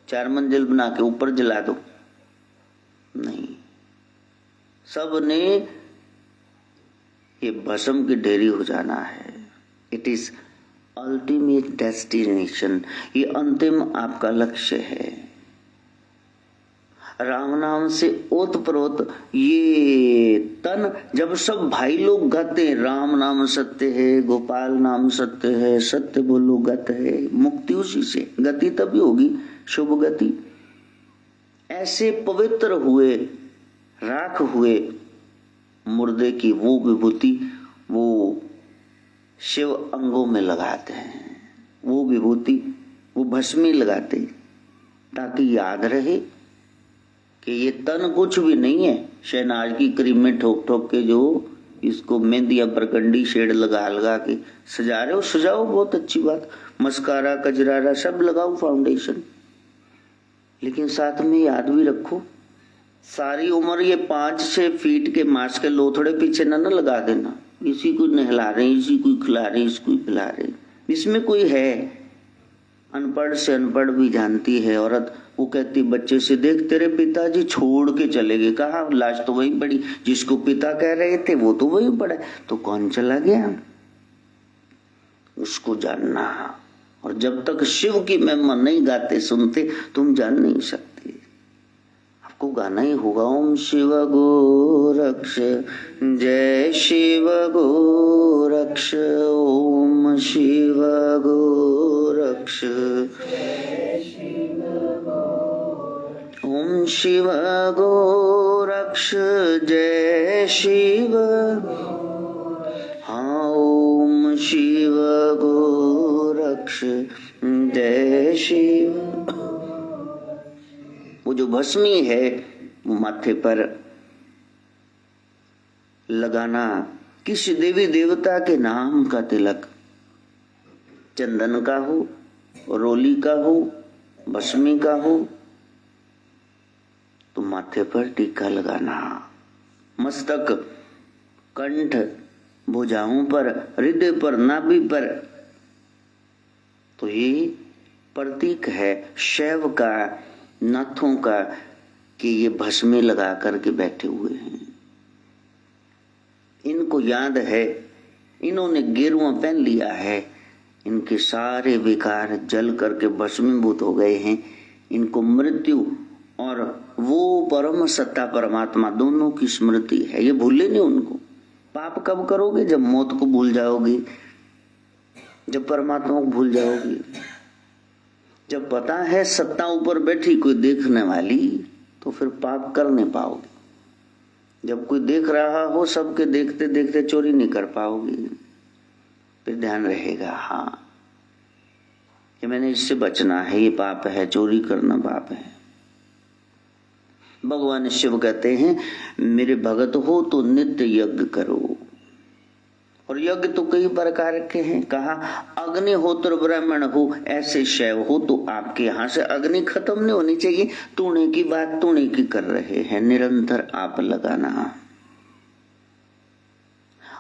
4 मंजिल बना के ऊपर जला दो, नहीं, सब ने ये भस्म की ढेरी हो जाना है। इट इज अल्टीमेट डेस्टिनेशन, ये अंतिम आपका लक्ष्य है। राम नाम से ओतप्रोत ये तन, जब सब भाई लोग गाते हैं राम नाम सत्य है, गोपाल नाम सत्य है, सत्य बोलो गत है, मुक्ति उसी से, गति तभी होगी शुभ गति। ऐसे पवित्र हुए, राख हुए मुर्दे की वो विभूति वो शिव अंगों में लगाते हैं, वो विभूति वो भस्मी लगाते, ताकि याद रहे कि ये तन कुछ भी नहीं है। शहनाज की क्रीम में ठोक ठोक के जो इसको मेहंदी या बरगंडी शेड लगा लगा के सजा रहे हो, सजाओ, बहुत अच्छी बात, मस्कारा कजरारा सब लगाओ, फाउंडेशन, लेकिन साथ में याद भी रखो सारी उम्र ये 5-6 फीट के मांस के लोथड़े पीछे ना लगा देना। इसी को नहला रहे, इसी को खिला रहे, इसको खिला रहे, इसमें कोई है? अनपढ़ से अनपढ़ भी जानती है औरत। वो कहती बच्चे से, देख तेरे पिताजी छोड़ के चले गए, कहा लाश तो वही पड़ी, जिसको पिता कह रहे थे वो तो वही पड़ा, तो कौन चला गया उसको जानना। और जब तक शिव की महिमा नहीं गाते सुनते तुम जान नहीं सकते। आपको गाना ही होगा, ओम शिव गोरक्ष जय शिव गोरक्ष, ओम शिव गोरक्ष, ओम शिव गोरक्ष जय शिव, हाँ ओम शिव गोरक्ष जय शिव। वो जो भस्मी है वो माथे पर लगाना, किसी देवी देवता के नाम का तिलक, चंदन का हो, रोली का हो, भस्मी का हो, तो माथे पर टीका लगाना, मस्तक, कंठ, भुजाओं पर, हृदय पर, नाभि पर, तो ये प्रतीक है शैव का, नाथों का, कि ये भस्मी लगा करके बैठे हुए हैं। इनको याद है, इन्होंने गेरुआ पहन लिया है, इनके सारे विकार जल करके भस्मीभूत हो गए हैं। इनको मृत्यु और वो परम सत्ता परमात्मा दोनों की स्मृति है, ये भूले नहीं उनको। पाप कब करोगे? जब मौत को भूल जाओगे, जब परमात्मा को भूल जाओगे, जब पता है सत्ता ऊपर बैठी कोई देखने वाली, तो फिर पाप कर नहीं पाओगे। जब कोई देख रहा हो, सबके देखते देखते चोरी नहीं कर पाओगे, फिर ध्यान रहेगा हाँ कि मैंने इससे बचना है, ये पाप है, चोरी करना पाप है। भगवान शिव कहते हैं मेरे भगत हो तो नित्य यज्ञ करो, और यज्ञ तो कई प्रकार के हैं। कहा अग्निहोत्र ब्राह्मण हो, ऐसे शैव हो, तो आपके यहाँ से अग्नि खत्म नहीं होनी चाहिए। तूने की बात तूने की कर रहे हैं, निरंतर आप लगाना।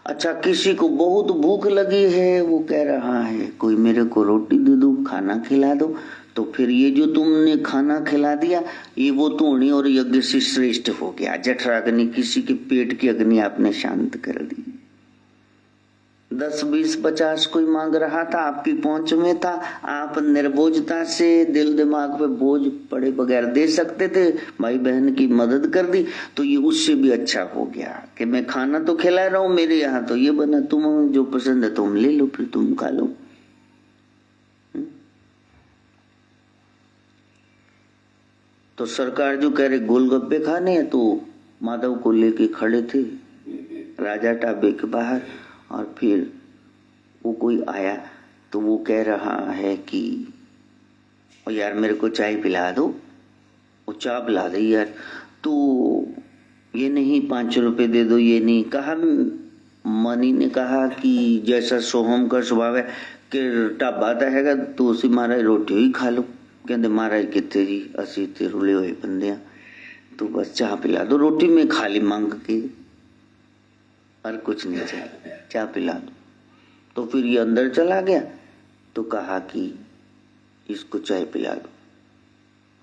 अच्छा, किसी को बहुत भूख लगी है, वो कह रहा है कोई मेरे को रोटी दे दो, खाना खिला दो, तो फिर ये जो तुमने खाना खिला दिया ये वो तूणी और यज्ञ से श्रेष्ठ हो गया। जठराग्नि, किसी के पेट की अग्नि आपने शांत कर दी। 10, 20, 50 कोई मांग रहा था, आपकी पहुंच में था, आप निर्बोझता से दिल दिमाग पे बोझ पड़े बगैर दे सकते थे, भाई बहन की मदद कर दी, तो ये उससे भी अच्छा हो गया कि मैं खाना तो खिला रहा हूं, मेरे यहाँ तो ये बना, तुम जो पसंद है तुम ले लो, फिर तुम खा लो। तो सरकार जो कह रहे गोलगप्पे खाने हैं, तो माधव को लेके खड़े थे राजा ढाबे के बाहर। और फिर वो कोई आया तो वो कह रहा है कि यार मेरे को चाय पिला दो, वो चाय पिला दे यार। तो ये नहीं 5 रुपए दे दो, ये नहीं कहा। मनी ने कहा कि जैसा सोहम का स्वभाव है कि ढाबा तो हैगा, तो उसी महाराज रोटी ही खा लो। कहते महाराज कितने जी, असी ते रुले हुए बंदे हैं, तो बस चाह पिला दो, रोटी में खाली मांग के, और कुछ नहीं चाहिए, चाह पिला दो। तो फिर ये अंदर चला गया तो कहा कि इसको चाय पिला दो।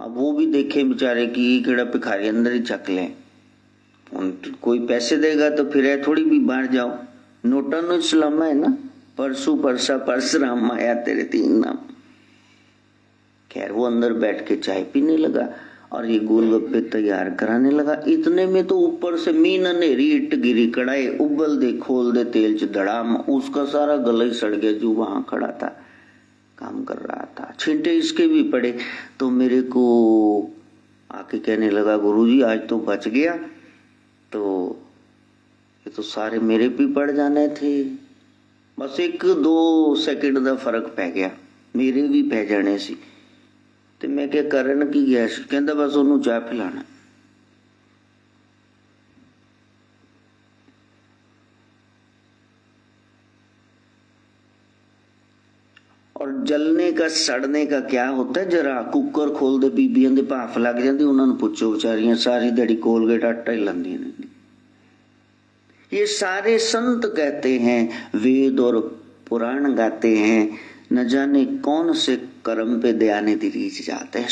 अब वो भी देखे बेचारे कि ये कीड़ा भिखारी अंदर ही चक लें, कोई पैसे देगा तो फिर है थोड़ी भी बाहर जाओ। नोटा नो इस्लाम है ना, परसू परसा परसराम माया तेरे 3 नाम। खैर वो अंदर बैठ के चाय पीने लगा और ये गोलगप्पे तैयार कराने लगा। इतने में तो ऊपर से मीन अंधेरी इट गिरी, कढ़ाई उबल दे, खोल दे तेल च धड़ाम, उसका सारा गला ही सड़ गया जो वहां खड़ा था, काम कर रहा था। छींटे इसके भी पड़े। तो मेरे को आके कहने लगा गुरुजी आज तो बच गया, तो ये तो सारे मेरे भी पड़ जाने थे। बस 1-2 सेकंड का फर्क पै गया, मेरे भी पै जाने सी। ते मैं क्या करन की गया सी, कहंदा बस ओनू चाय पिलाना। और जलने का सड़ने का क्या होता है, जरा कुकर खोल दे, बीबियां दे भाफ लग जाती, उन्होंने पूछो बेचारियां सारी दिहाड़ी कोलगेट आटा ही लांदियां ने। ये सारे संत कहते हैं, वेद और पुराण गाते हैं, न जाने कौन से कर्म पे दयाने दी रीच जाते हैं।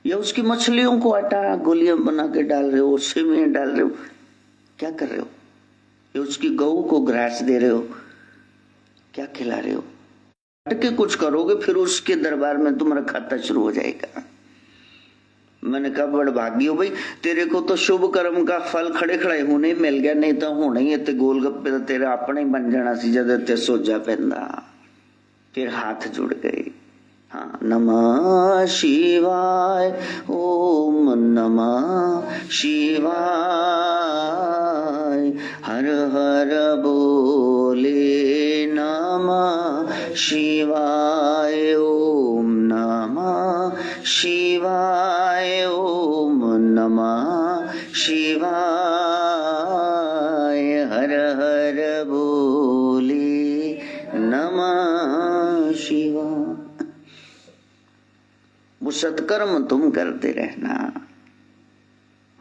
या उसकी मछलियों को आटा गोलियां बना के डाल रहे हो, सेवइयां डाल रहे हो, क्या कर रहे हो? या उसकी गऊ को ग्रास दे रहे हो, क्या खिला रहे हो? के कुछ करोगे फिर उसके दरबार में तुम्हारा खाता शुरू हो जाएगा। मैंने कहा बड़ भागी हो भाई, तेरे को तो शुभ कर्म का फल खड़े खड़े होने मिल गया, नहीं तो होना ही है। गोलगप्पे तो तेरे अपने ही बन जाना सी जद ते सोजा पैंदा। फिर हाथ जुड़ गए। हाँ, नमः शिवाय, ओम नमः शिवाय, हर हर बोले नमः शिवाय, ओम नमः शिवाय, ओम नमः शिवाय, हर हर बोले नमः शिवाय। वो सत्कर्म तुम करते रहना,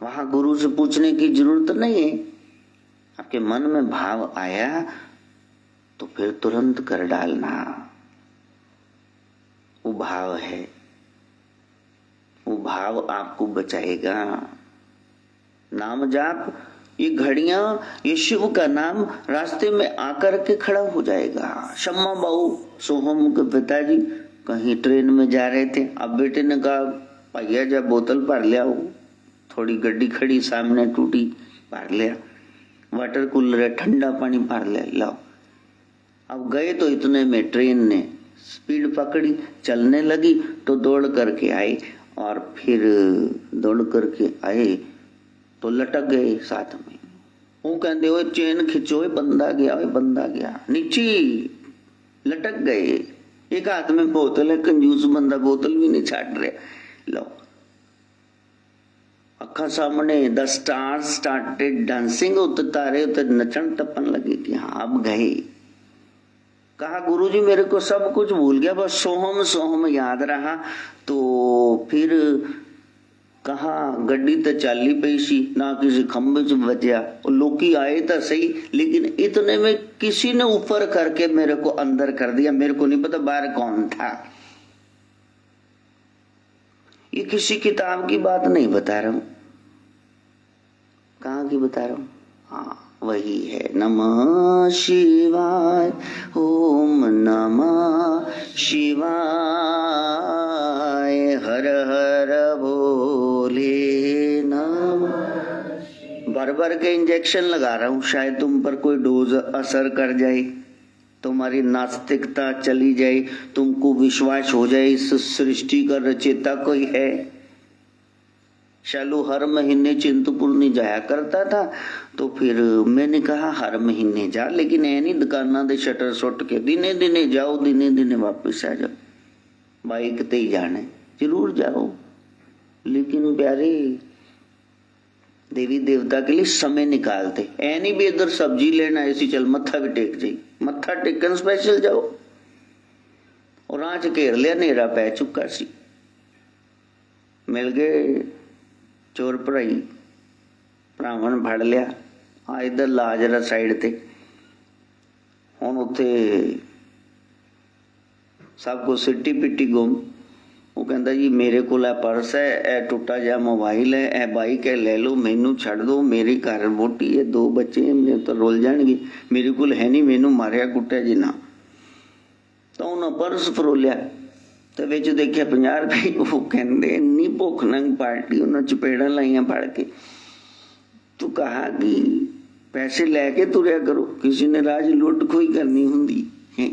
वहां गुरु से पूछने की जरूरत नहीं है। आपके मन में भाव आया तो फिर तुरंत कर डालना। वो भाव है, वो भाव आपको बचाएगा। नाम जाप, ये घड़ियां, ये शिव का नाम रास्ते में आकर के खड़ा हो जाएगा। शम्मा बाबू सोहम के पिताजी कहीं ट्रेन में जा रहे थे। अब बेटे ने कहा भैया जा बोतल भर लिया, थोड़ी गड्डी खड़ी सामने टूटी, भर लिया। वाटर कूलर है, ठंडा पानी भर लिया, लाओ। अब गए तो इतने में ट्रेन ने स्पीड पकड़ी, चलने लगी तो दौड़ करके आई, और फिर दौड़ करके आए तो लटक गए साथ में। वो कहते हो चेन खिंचो, बंदा गया, बंदा गया, नीचे लटक गए। एक हाथ में बोतल है, कंजूस बंदा बोतल भी नहीं छाट रहा। लो, अखा सामने द स्टार्स स्टार्टेड डांसिंग, उतर तारे उतर नचन टपन लगे कि हाँ अब गए। कहा गुरुजी मेरे को सब कुछ भूल गया, बस सोहम सोहम याद रहा। तो फिर कहा गड्डी तो चाली पई सी, ना किसी खंबे च बजया, लोकी आए तो सही, लेकिन इतने में किसी ने ऊपर करके मेरे को अंदर कर दिया। मेरे को नहीं पता बाहर कौन था। ये किसी किताब की बात नहीं बता रहा हूं, कहाँ की बता रहा हूं। हाँ वही है, नमः शिवाय, ओम नमः शिवाय, हर हर बोले नमः। भर भर के इंजेक्शन लगा रहा हूं, शायद तुम पर कोई डोज असर कर जाए, तुम्हारी नास्तिकता चली जाए, तुमको विश्वास हो जाए इस सृष्टि का रचयिता कोई है। शालू हर महीने चिंतपूर्णी जाया करता था, तो फिर मैंने कहा हर महीने जा, लेकिन ऐ नहीं दुकाना दे शटर सुट के दिने दिने जाओ, दिने दिने वापस आ जाओ, बाइक ते ही जाने, जरूर जाओ, लेकिन प्यारे देवी देवता के लिए समय निकालते। ऐ नहीं भी इधर सब्जी लेना ऐसी चल मत्था भी टेक जाई, मत्था टेकन स्पेशल जाओ। और आज घेर लिया, नेरा पै चुका सी, मिल गए चोर भराई, भरावन फड़ लिया, आ इधर लाजरा साइड ते, हुण उत्थे सब कुछ सिट्टी पिट्टी गुम। वो कहता जी मेरे को पर्स है, ए टुटा जा मोबाइल है, ए बाइक है, ले लो, मैनू छड़ दो, मेरी घर वोटी है, 2 बच्चे हैं, मेरे तो रुल जाएंगे, मेरे को है नहीं, मैनू मारिया कुटिया जी ना। तो उन्हें पर्स फरोलिया, तो विच देखिया 50 रुपए। वो कहते इन्नी भुख नंग पार्टी, उन्हें चपेड़ा लाइया फड़ के। तो कहा कि पैसे लैके तुरया करो, किसी ने राज लुट खोई करनी होंदी है,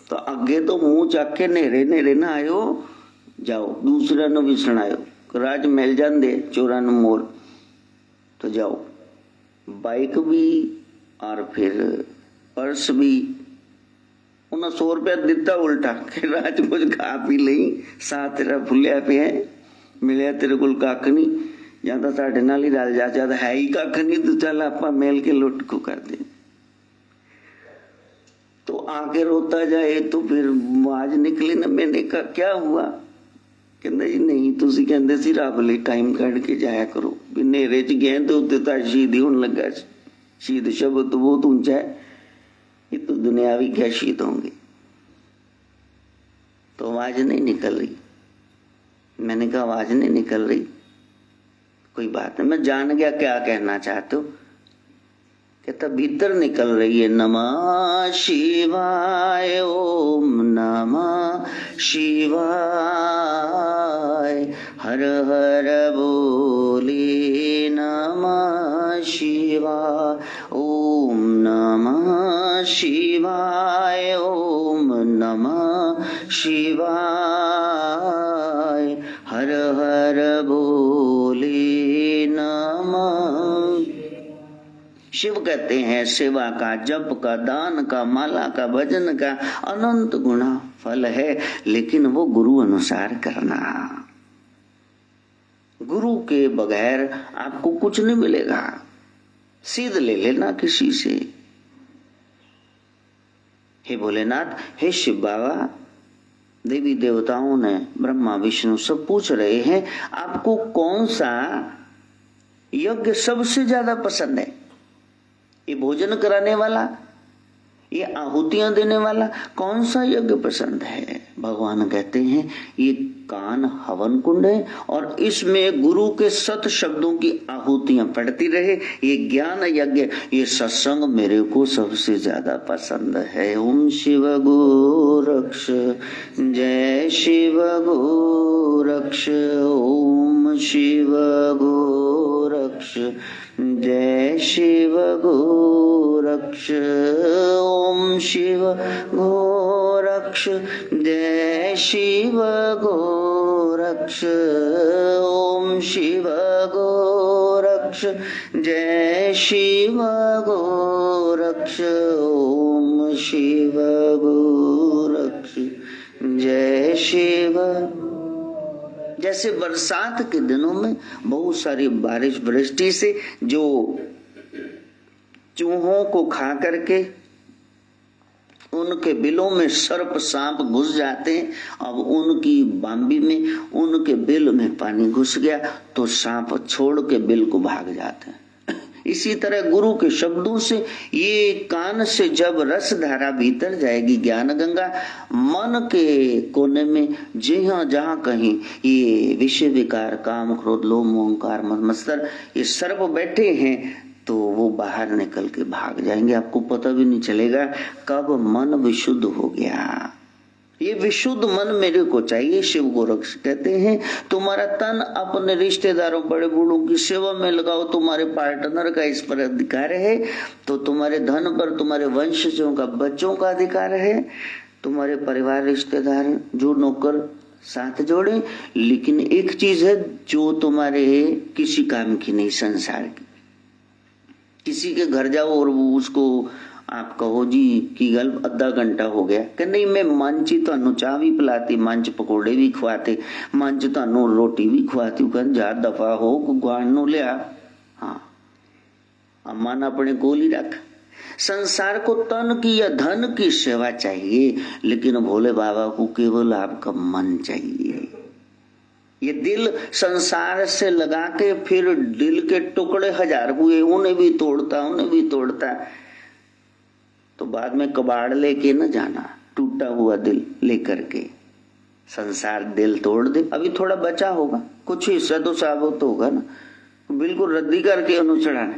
तो अगे तो मुंह चक के नेरे नेरे ना आयो, जाओ दूसरे नु भी सुनायो, राज मिल जाते चोरा नु मोल, तो जाओ। बाइक भी और फिर पर्स भी, उन्हें 100 रुपया दिता उल्टा कि राज कुछ खा पी लई, सा तेरा फुलिया पे है, मिले तेरे को कख नहीं, या तो साढ़े नाल ही रल जा, तो है ही कख नहीं, तो चल आप मिल के लुट को कर दे। तो आके रोता जाए, तो फिर आवाज निकली ना, मैंने कहा क्या हुआ? कहते जी नहीं, तुसी कहंदे सी रब लई टाइम कढ़ के जाया करो, भी नेरे च गए तो उत्ते तां शहीद होने लगा। शहीद शब्द तो बहुत ऊंचा है, ये तो दुनियावी क्या शहीद होंगे। तो आवाज नहीं निकल रही, मैंने कहा आवाज नहीं निकल रही, कोई बात नहीं, मैं जान गया क्या कहना चाहते हो। कहता भीतर निकल रही है, नमः शिवाय, ओम नमः शिवाय, हर हर बोले नमः शिवाय, ओम नमः शिवाय, ओम नमः शिवाय, हर हर बोले नमः। शिव कहते हैं सेवा का, जप का, दान का, माला का, भजन का अनंत गुना फल है, लेकिन वो गुरु अनुसार करना। गुरु के बगैर आपको कुछ नहीं मिलेगा, सीध ले लेना किसी से। हे भोलेनाथ, हे शिव बाबा, देवी देवताओं ने, ब्रह्मा विष्णु सब पूछ रहे हैं आपको कौन सा यज्ञ सबसे ज्यादा पसंद है? ये भोजन कराने वाला, ये आहुतियां देने वाला, कौन सा यज्ञ पसंद है? भगवान कहते हैं ये कान हवन कुंड है, और इसमें गुरु के सत शब्दों की आहुतियां पड़ती रहे, ये ज्ञान यज्ञ, ये सत्संग मेरे को सबसे ज्यादा पसंद है। ओम शिव गोरक्ष, जय शिव गोरक्ष, ओम शिव गोरक्ष, जय शिव गोरक्ष, ओम शिव गोरक्ष, जय शिव गोरक्ष, ओम शिव गोरक्ष, जय शिव गोरक्ष, ओम शिव गोरक्ष, जय शिव। जैसे बरसात के दिनों में बहुत सारी बारिश वृष्टि से जो चूहों को खा करके उनके बिलों में सर्प सांप घुस जाते हैं, अब उनकी बाम्बी में, उनके बिल में पानी घुस गया तो सांप छोड़ के बिल को भाग जाते हैं। इसी तरह गुरु के शब्दों से ये कान से जब रस धारा भीतर जाएगी, ज्ञान गंगा, मन के कोने में जहां कहीं ये विषय विकार, काम, क्रोध, लोभ, मोह, अहंकार, मद मत्सर, ये सर्प बैठे हैं, तो वो बाहर निकल के भाग जाएंगे, आपको पता भी नहीं चलेगा कब मन विशुद्ध हो गया। ये विशुद्ध मन मेरे को चाहिए। शिव गोरक्ष कहते हैं तुम्हारा तन अपने रिश्तेदारों, बड़े बूढ़ों की सेवा में लगाओ, तुम्हारे पार्टनर का इस पर अधिकार है, तो तुम्हारे धन पर तुम्हारे वंशजों का, बच्चों का अधिकार है, तुम्हारे परिवार, रिश्तेदार, जो नौकर साथ जोड़े, लेकिन एक चीज है जो तुम्हारे किसी काम की नहीं, संसार की। किसी के घर जाओ और वो उसको आप कहो जी की गल आधा घंटा हो गया कि नहीं, मैं मंच ही थानू चाह भी पिलाती, मंच पकौड़े भी खवाते, मंच थानू रोटी भी खवाती, कह जा दफा हो गुआन नु लिया। हाँ, मन अपने कोल ही रख। संसार को तन की या धन की सेवा चाहिए, लेकिन भोले बाबा को केवल आपका मन चाहिए। ये दिल संसार से लगा के फिर दिल के टुकड़े हजार हुए, उन्हें भी तोड़ता, तो बाद में कबाड़ लेके न जाना, टूटा हुआ दिल लेकर के। संसार दिल तोड़ दे, अभी थोड़ा बचा होगा, कुछ हिस्सा तो साबुत होगा ना, बिल्कुल रद्दी करके उन्हें चढ़ाना।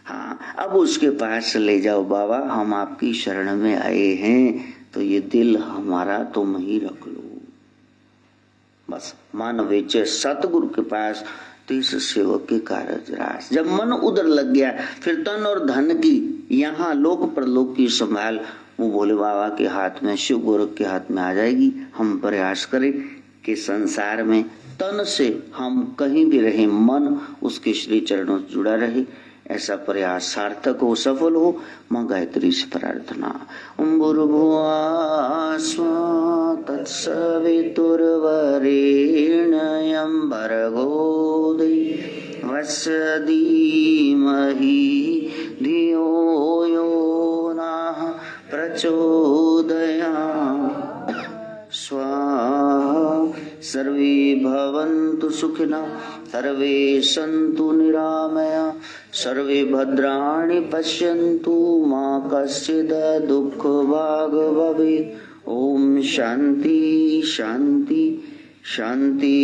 हाँ, अब उसके पास ले जाओ, बाबा हम आपकी शरण में आए हैं, तो ये दिल हमारा तुम ही रख लो। बस मान वेचे सतगुरु के पास, तो इस सेवक के कारज रास। जब मन उधर लग गया, फिर तन और धन की, यहाँ लोक परलोक की संभाल वो भोले बाबा के हाथ में, शिव गोरख के हाथ में आ जाएगी। हम प्रयास करें कि संसार में तन से हम कहीं भी रहे, मन उसके श्री चरणों से जुड़ा रहे, ऐसा प्रयास सार्थक हो, सफल हो। मां गायत्री से प्रार्थना। ओम भूर्भुवः स्वः तत्सवितुर्वरेण्यं भर्गो देवस्य धीमहि धियो यो नः प्रचोदयात्। स्वाहा। सर्वे भवन्तु सुखिनः, सर्वे सन्तु निरामया, सर्वे भद्राणि पश्यन्तु, मा कश्चित् दुःखभाग् भवेत्। ओम शांति शांति शांति।